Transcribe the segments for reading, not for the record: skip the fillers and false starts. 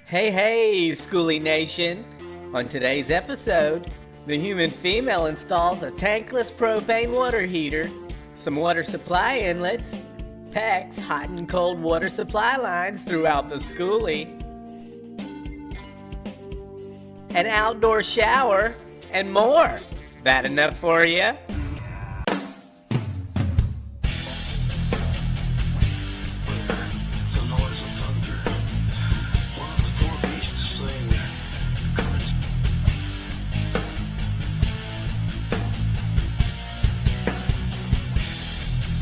Hey, Skoolie Nation! On today's episode, the human female installs a tankless propane water heater, some water supply inlets, PEX hot and cold water supply lines throughout the Skoolie, an outdoor shower, and more. That enough for you?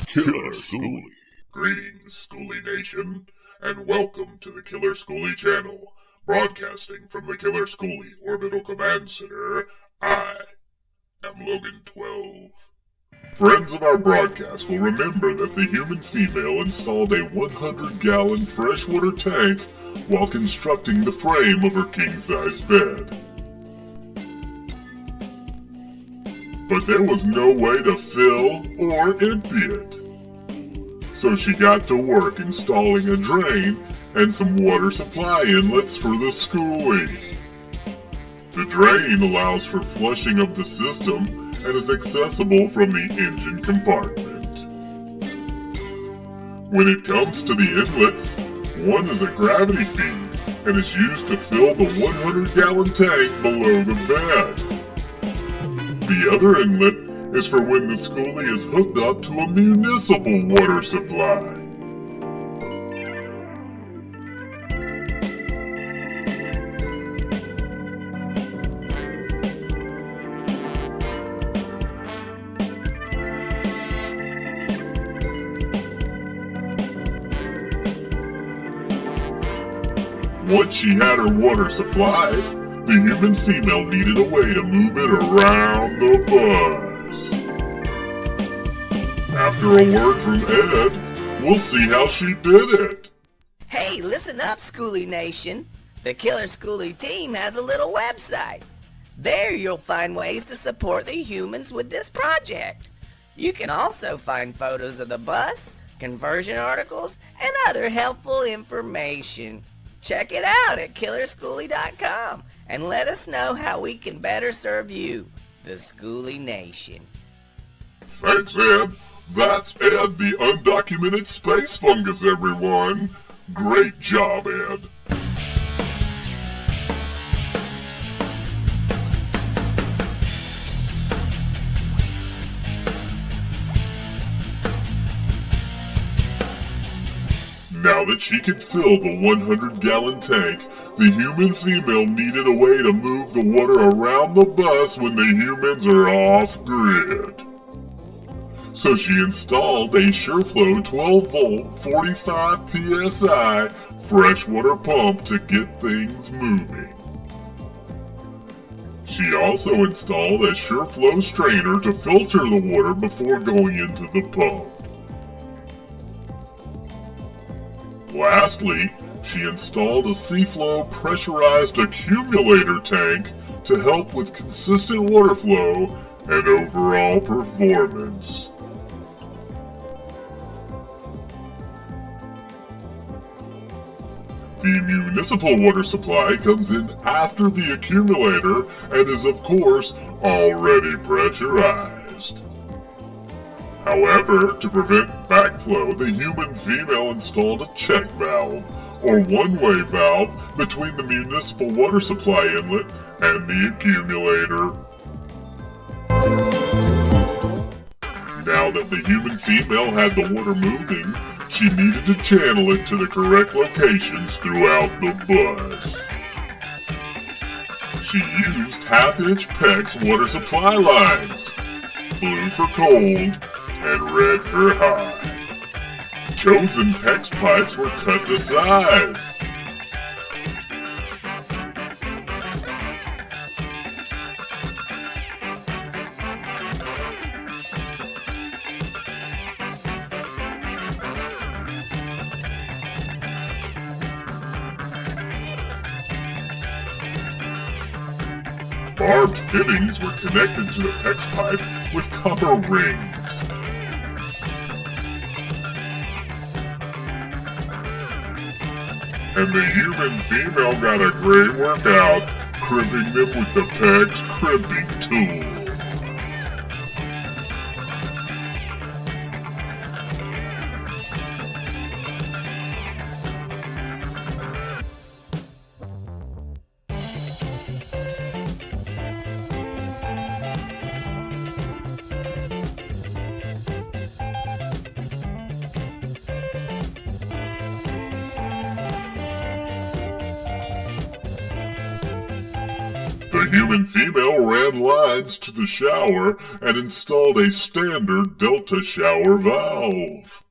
Killer Skoolie. Greetings, Skoolie Nation, and welcome to the Killer Skoolie channel. Broadcasting from the Killer Skoolie Orbital Command Center, I am Logan 12. Friends of our broadcast will remember that the human female installed a 100-gallon freshwater tank while constructing the frame of her king-size bed. But there was no way to fill or empty it. So she got to work installing a drain and some water supply inlets for the Skoolie. The drain allows for flushing of the system and is accessible from the engine compartment. When it comes to the inlets, one is a gravity feed and is used to fill the 100-gallon tank below the bed. The other inlet is for when the Skoolie is hooked up to a municipal water supply. Once she had her water supplied, the human female needed a way to move it around the bus. After a word from Ed, we'll see how she did it. Hey, listen up, Skoolie Nation. The Killer Skoolie team has a little website. There you'll find ways to support the humans with this project. You can also find photos of the bus, conversion articles, and other helpful information. Check it out at killerskoolie.com and let us know how we can better serve you, the Skoolie Nation. Thanks, Ed. That's Ed, the undocumented space fungus, everyone. Great job, Ed. Now that she could fill the 100-gallon tank, the human female needed a way to move the water around the bus when the humans are off-grid. So she installed a SureFlow 12-volt, 45 PSI freshwater pump to get things moving. She also installed a SureFlow strainer to filter the water before going into the pump. Lastly, she installed a Seaflow pressurized accumulator tank to help with consistent water flow and overall performance. The municipal water supply comes in after the accumulator and is, of course, already pressurized. However, to prevent backflow, the human female installed a check valve, or one-way valve, between the municipal water supply inlet and the accumulator. Now that the human female had the water moving, she needed to channel it to the correct locations throughout the bus. She used half-inch PEX water supply lines, blue for cold, and red for high. Chosen PEX pipes were cut to size. Barbed fittings were connected to the PEX pipe with copper rings. And the human female got a great workout, crimping them with the PEX crimping tool. The human female ran lines to the shower and installed a standard Delta shower valve.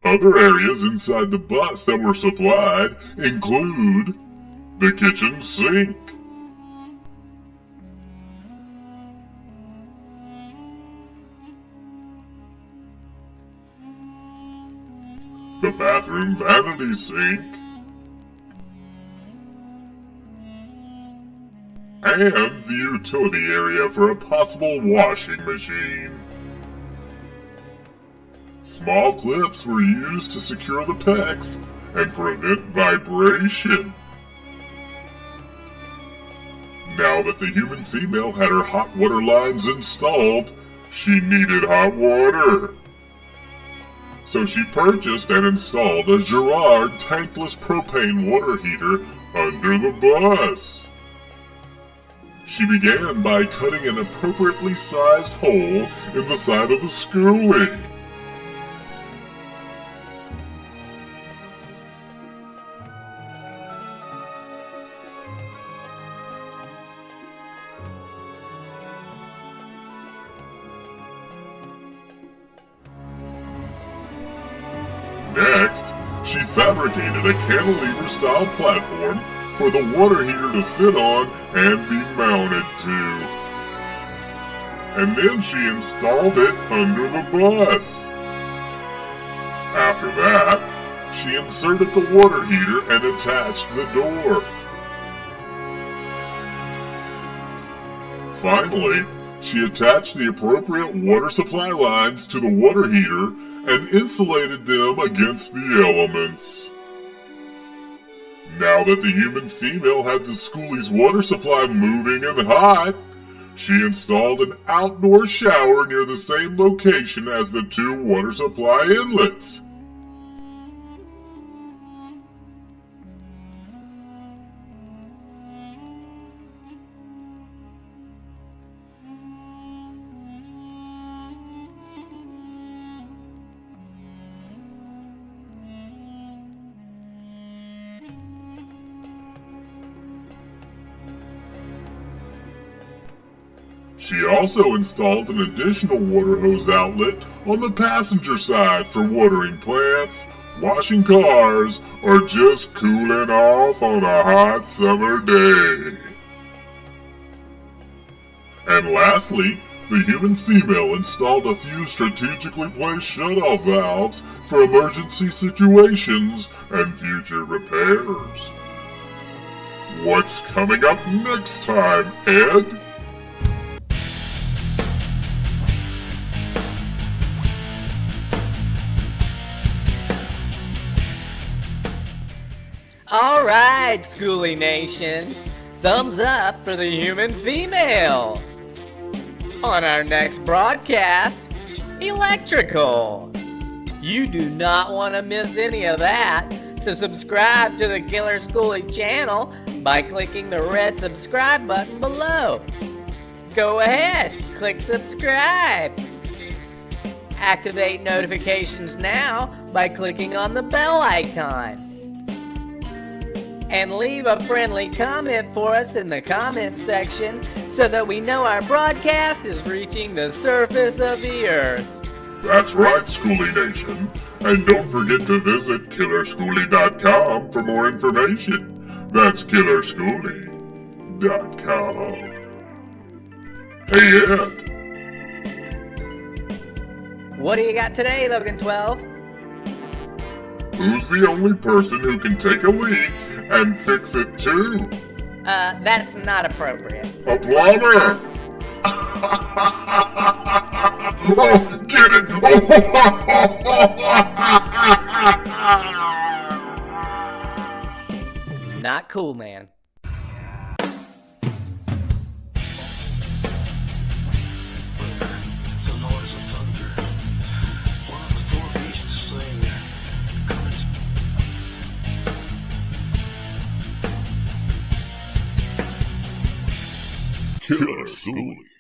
Other areas inside the bus that were supplied include the kitchen sink, the bathroom vanity sink, and the utility area for a possible washing machine. Small clips were used to secure the PEX and prevent vibration. Now that the human female had her hot water lines installed, she needed hot water. So she purchased and installed a Girard tankless propane water heater under the bus. She began by cutting an appropriately sized hole in the side of the Skoolie. Next, she fabricated a cantilever-style platform for the water heater to sit on and be mounted to. and then she installed it under the bus. After that, she inserted the water heater and attached the door. Finally, she attached the appropriate water supply lines to the water heater and insulated them against the elements. Now that the human female had the Skoolie's water supply moving and hot, she installed an outdoor shower near the same location as the two water supply inlets. She also installed an additional water hose outlet on the passenger side for watering plants, washing cars, or just cooling off on a hot summer day. And lastly, the human female installed a few strategically placed shutoff valves for emergency situations and future repairs. What's coming up next time, Ed? Alright, Skoolie Nation, thumbs up for the human female. On our next broadcast, electrical. You do not want to miss any of that, so subscribe to the Killer Skoolie channel by clicking the red subscribe button below. Go ahead, click subscribe. Activate notifications now by clicking on the bell icon. And leave a friendly comment for us in the comments section so that we know our broadcast is reaching the surface of the earth. That's right, Skoolie Nation. And don't forget to visit killerskoolie.com for more information. That's killerskoolie.com. Hey, Ed. What do you got today, Logan 12? Who's the only person who can take a leak and fix it too? That's not appropriate. A plumber! Oh, get it! Not cool, man. Killer Skoolie.